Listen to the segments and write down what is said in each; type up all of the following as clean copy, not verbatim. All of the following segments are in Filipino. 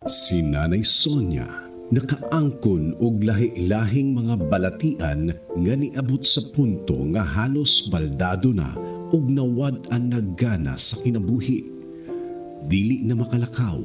Si Nanay Sonia nakaangkon og lahi-lahing mga balatian nga niabot sa punto nga halos baldado na ug nawad-an na gana sa kinabuhi. Dili na makalakaw,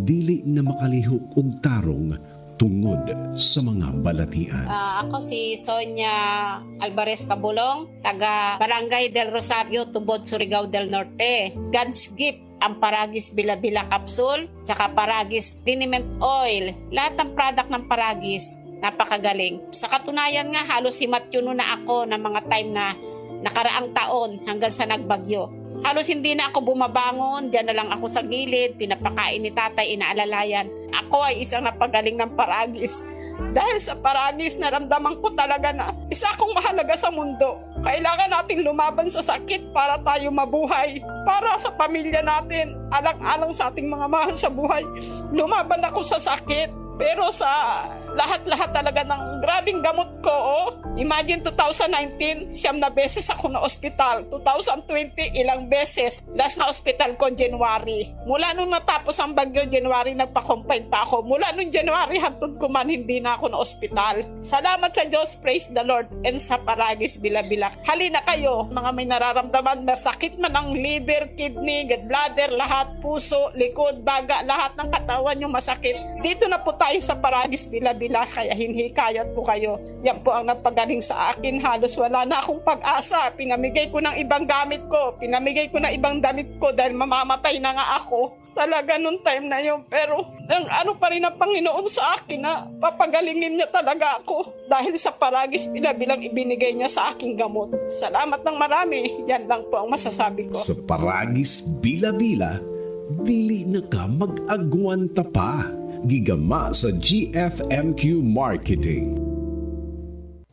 dili na makalihok og tarong tungod sa mga balatian. Ako si Sonia Alvarez Cabulong, taga Barangay del Rosario, Tubod, Surigao del Norte. God's gift ang Paragis Bila-Bila Capsule, tsaka Paragis Liniment Oil. Lahat ng product ng Paragis, napakagaling. Sa katunayan nga, halos himatyo na ako ng mga time na nakaraang taon hanggang sa nagbagyo. Halos hindi na ako bumabangon, diyan na lang ako sa gilid, pinapakain ni tatay, inaalalayan. Ako ay isang napagaling ng Paragis. Dahil sa Paragis, naramdaman ko talaga na isa akong mahalaga sa mundo. Kailangan nating lumaban sa sakit para tayo mabuhay. Para sa pamilya natin, alang-alang sa ating mga mahal sa buhay. Lumaban ako sa sakit, pero sa lahat-lahat talaga ng grabing gamot ko, Imagine 2019, 9 na beses ako na ospital. 2020, ilang beses. Last na ospital ko, January. Mula nung natapos ang bagyo, January, nagpa-confine pa ako. Mula nung January, hantod ko man, hindi na ako na ospital. Salamat sa Diyos, praise the Lord, and sa Paragis Bila-Bila. Halina kayo, mga may nararamdaman na sakit man ang liver, kidney, gallbladder, lahat, puso, likod, baga, lahat ng katawan yung masakit. Dito na po tayo sa Paragis Bila-Bila, kaya hinhikayat po kayo. Yan po ang nagpagaling sa akin. Halos wala na akong pag-asa. Pinamigay ko ng ibang gamit ko. Pinamigay ko ng ibang damit ko dahil mamamatay na nga ako. Talaga nung time na yun. Pero ano pa rin ang Panginoon sa akin na papagalingin niya talaga ako. Dahil sa Paragis Bila-Bilang ibinigay niya sa aking gamot. Salamat ng marami. Yan lang po ang masasabi ko. Sa Paragis Bila-Bila, dili na ka mag-agwanta pa. Gigama sa GFMQ Marketing.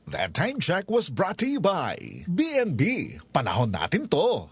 That time check was brought to you by BNB. Panahon natin to.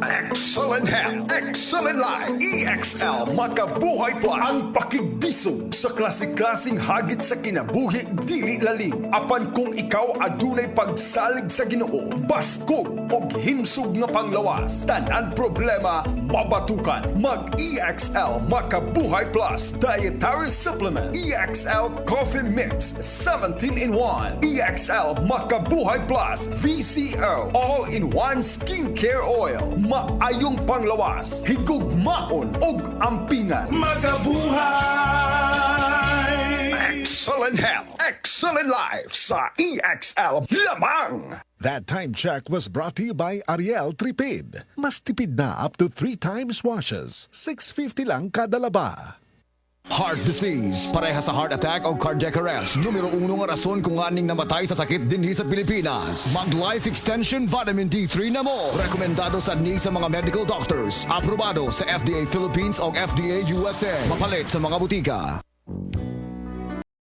Excellent Health, Excellent Life, EXL Makabuhay Plus. Ang pakigbisog sa klase-klaseng hagit sa kinabuhi, dili lalim. Apan kung ikaw adunay pagsalig sa Ginoo, baskog og himsog nga panglawas, tanan problema mabatukan. Mag-EXL Makabuhay Plus Dietary Supplement, EXL Coffee Mix 17-in-1, EXL Makabuhay Plus VCO All-in-One Skincare Oil. Maayong panglawas, higugmaon og ampingan. Magabuhay! Excellent Health, Excellent Life sa EXL lamang. That time check was brought to you by Ariel Tripid. Mas tipid na up to 3 times washes. $6.50 lang kada laba. Heart disease, pareha sa heart attack o cardiac arrest. Numero 1 nga rason kung aning namatay sa sakit dinhi sa Pilipinas. Mag Life Extension Vitamin D3 na mo. Rekomendado sa ni sa mga medical doctors. Aprobado sa FDA Philippines o FDA USA. Mapalit sa mga butika.